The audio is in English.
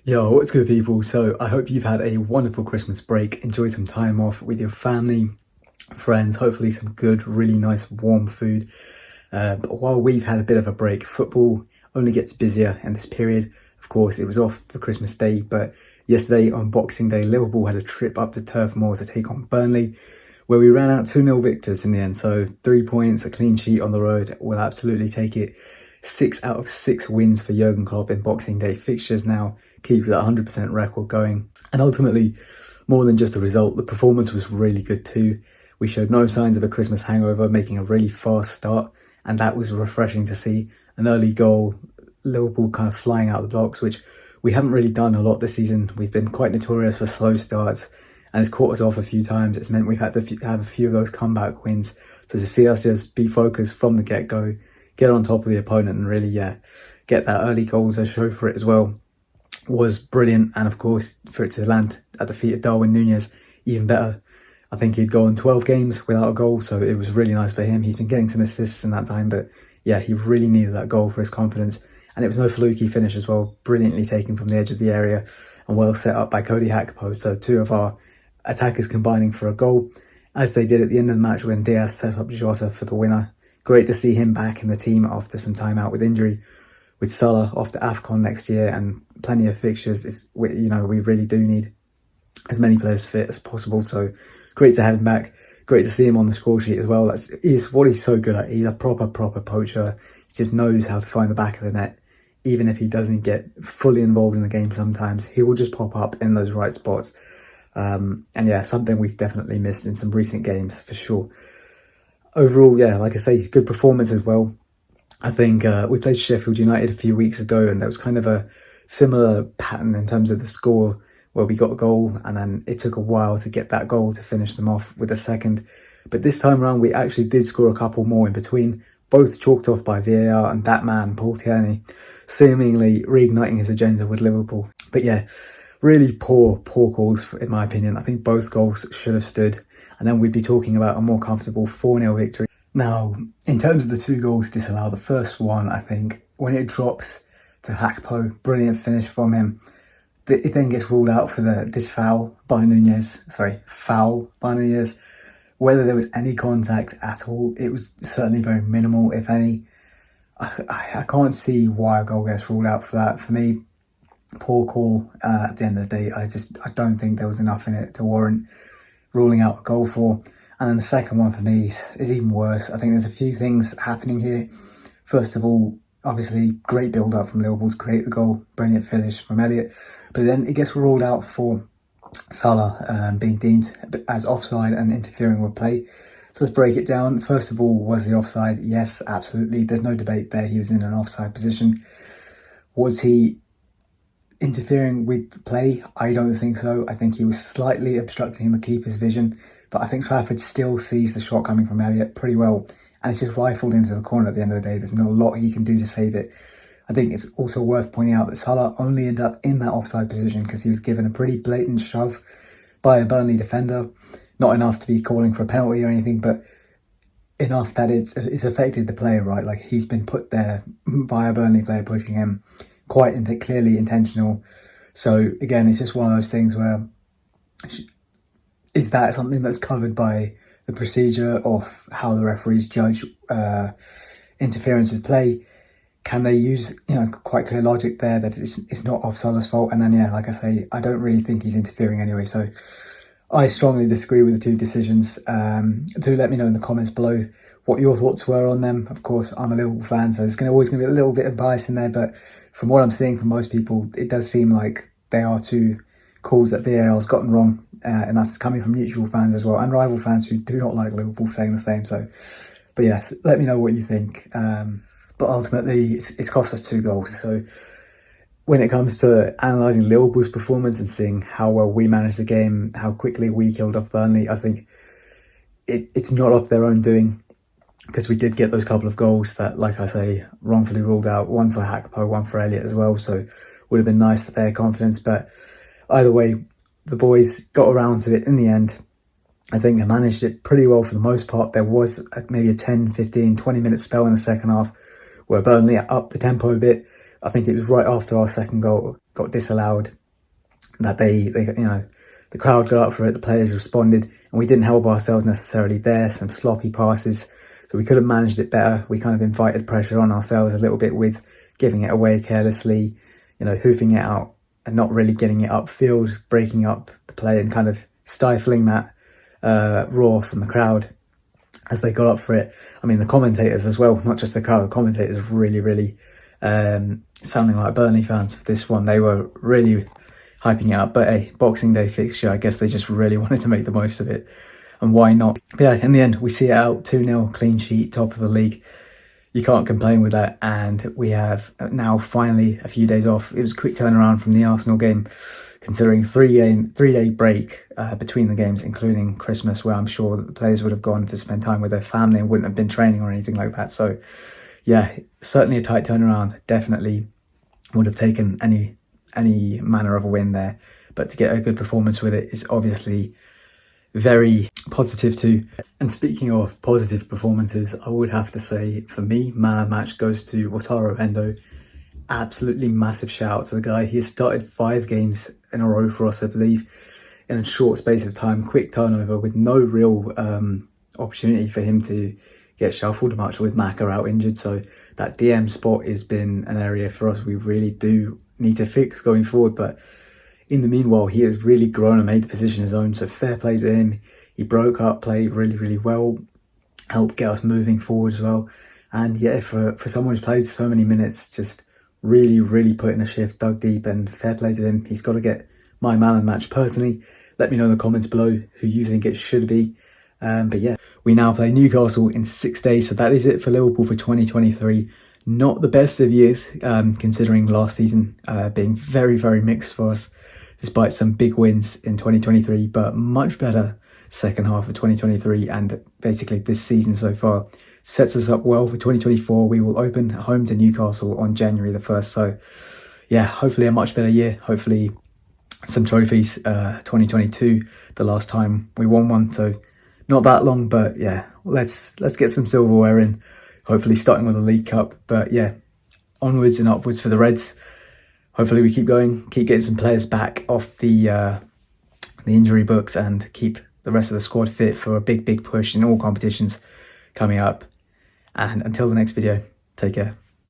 Yo, what's good, people? So, I hope you've had a wonderful Christmas break. Enjoy some time off with your family, friends, hopefully, some good, really nice, warm food. But while we've had a bit of a break, football only gets busier in this period. Of course, it was off for Christmas Day, but yesterday on Boxing Day, Liverpool had a trip up to Turf Moor to take on Burnley, where we ran out 2-0 victors in the end. So, 3 points, a clean sheet on the road. We'll absolutely take it. 6 out of 6 wins for Jurgen Klopp in Boxing Day fixtures now, keeps that 100% record going. And ultimately, more than just a result, the performance was really good too. We showed no signs of a Christmas hangover, making a really fast start, and that was refreshing to see. An early goal, Liverpool kind of flying out of the blocks, which we haven't really done a lot this season. We've been quite notorious for slow starts, and it's caught us off a few times. It's meant we've had to have a few of those comeback wins. So to see us just be focused from the get-go, get on top of the opponent and really, get that early goals to show for it as well was brilliant. And of course, for it to land at the feet of Darwin Núñez, even better. I think he'd gone 12 games without a goal, so it was really nice for him. He's been getting some assists in that time, but yeah, he really needed that goal for his confidence. And it was no fluky finish as well, brilliantly taken from the edge of the area and well set up by Cody Gakpo. So two of our attackers combining for a goal, as they did at the end of the match when Diaz set up Jota for the winner. Great to see him back in the team after some time out with injury, with Salah off to AFCON next year and plenty of fixtures. We really do need as many players fit as possible. So great to have him back. Great to see him on the score sheet as well. That's what he's so good at. He's a proper poacher. He just knows how to find the back of the net. Even if he doesn't get fully involved in the game sometimes, he will just pop up in those right spots. And yeah, something we've definitely missed in some recent games for sure. Overall, yeah, like I say, good performance as well. I think we played Sheffield United a few weeks ago, and there was kind of a similar pattern in terms of the score, where we got a goal and then it took a while to get that goal to finish them off with a second. But this time around, we actually did score a couple more in between, both chalked off by VAR and that man, Paul Tierney, seemingly reigniting his agenda with Liverpool. But yeah, really poor calls, in my opinion. I think both goals should have stood, and then we'd be talking about a more comfortable 4-0 victory. Now, in terms of the two goals disallowed, the first one, I think, when it drops to Gakpo, brilliant finish from him. It then gets ruled out for this foul by Núñez. Whether there was any contact at all, it was certainly very minimal, if any. I can't see why a goal gets ruled out for that. For me, poor call at the end of the day. I don't think there was enough in it to warrant ruling out a goal for. And then the second one for me is even worse. I think there's a few things happening here. First of all, obviously, great build-up from Liverpool to create the goal. Brilliant finish from Elliott. But then it gets ruled out for Salah being deemed as offside and interfering with play. So let's break it down. First of all, was the offside? Yes, absolutely. There's no debate there. He was in an offside position. Was he interfering with play? I don't think so. I think he was slightly obstructing the keeper's vision, but I think Trafford still sees the shot coming from Elliott pretty well, and it's just rifled into the corner at the end of the day. There's not a lot he can do to save it. I think it's also worth pointing out that Salah only ended up in that offside position because he was given a pretty blatant shove by a Burnley defender. Not enough to be calling for a penalty or anything, but enough that it's affected the player, right? Like, he's been put there by a Burnley player pushing him, quite clearly intentional. So again, it's just one of those things where, is that something that's covered by the procedure of how the referees judge interference with play? Can they use quite clear logic there that it's not off Salah's fault? And then, yeah, like I say, I don't really think he's interfering anyway. So I strongly disagree with the two decisions. Do let me know in the comments below what your thoughts were on them. Of course, I'm a Liverpool fan, so there's always going to be a little bit of bias in there. But from what I'm seeing from most people, it does seem like they are two calls that VAR has gotten wrong. And that's coming from neutral fans as well, and rival fans who do not like Liverpool saying the same. So, but yes, let me know what you think. But ultimately, it's cost us 2 goals. So when it comes to analysing Liverpool's performance and seeing how well we managed the game, how quickly we killed off Burnley, I think it's not of their own doing, because we did get those couple of goals that, like I say, wrongfully ruled out. One for Gakpo, one for Elliott as well. So would have been nice for their confidence. But either way, the boys got around to it in the end. I think they managed it pretty well for the most part. There was maybe a 10, 15, 20 minute spell in the second half where Burnley upped the tempo a bit, I think it was right after our second goal got disallowed that they the crowd got up for it, the players responded, and we didn't help ourselves necessarily there. Some sloppy passes, so we could have managed it better. We kind of invited pressure on ourselves a little bit with giving it away carelessly, hoofing it out and not really getting it upfield, breaking up the play and kind of stifling that roar from the crowd as they got up for it. I mean, the commentators as well, not just the crowd, the commentators really sounding like Burnley fans for this one. They were really hyping it up, but a Boxing Day fixture, I guess they just really wanted to make the most of it, and why not? But yeah, in the end, we see it out 2-0, clean sheet, top of the league. You can't complain with that, and we have now finally a few days off. It was a quick turnaround from the Arsenal game, considering 3-day break between the games, including Christmas, where I'm sure that the players would have gone to spend time with their family and wouldn't have been training or anything like that. So yeah, certainly a tight turnaround. Definitely would have taken any manner of a win there, but to get a good performance with it is obviously very positive too. And speaking of positive performances, I would have to say, for me, man of the match goes to Wataru Endo. Absolutely massive shout out to the guy. He has started 5 games in a row for us, I believe, in a short space of time. Quick turnover with no real opportunity for him to get shuffled much with Maka out injured. So that DM spot has been an area for us we really do need to fix going forward. But in the meanwhile, he has really grown and made the position his own. So fair play to him. He broke up, played really well, helped get us moving forward as well. And yeah, for someone who's played so many minutes, just really put in a shift, dug deep, and fair play to him. He's got to get my man of the match personally. Let me know in the comments below who you think it should be. But yeah, we now play Newcastle in 6 days. So that is it for Liverpool for 2023. Not the best of years, considering last season being very mixed for us, despite some big wins in 2023, but much better second half of 2023, and basically this season so far sets us up well for 2024. We will open home to Newcastle on January the 1st. So yeah, hopefully a much better year. Hopefully some trophies. 2022, the last time we won one, so not that long, but yeah, let's get some silverware in, hopefully starting with the League Cup. But yeah, onwards and upwards for the Reds. Hopefully we keep going, keep getting some players back off the injury books, and keep the rest of the squad fit for a big push in all competitions coming up. And until the next video, take care.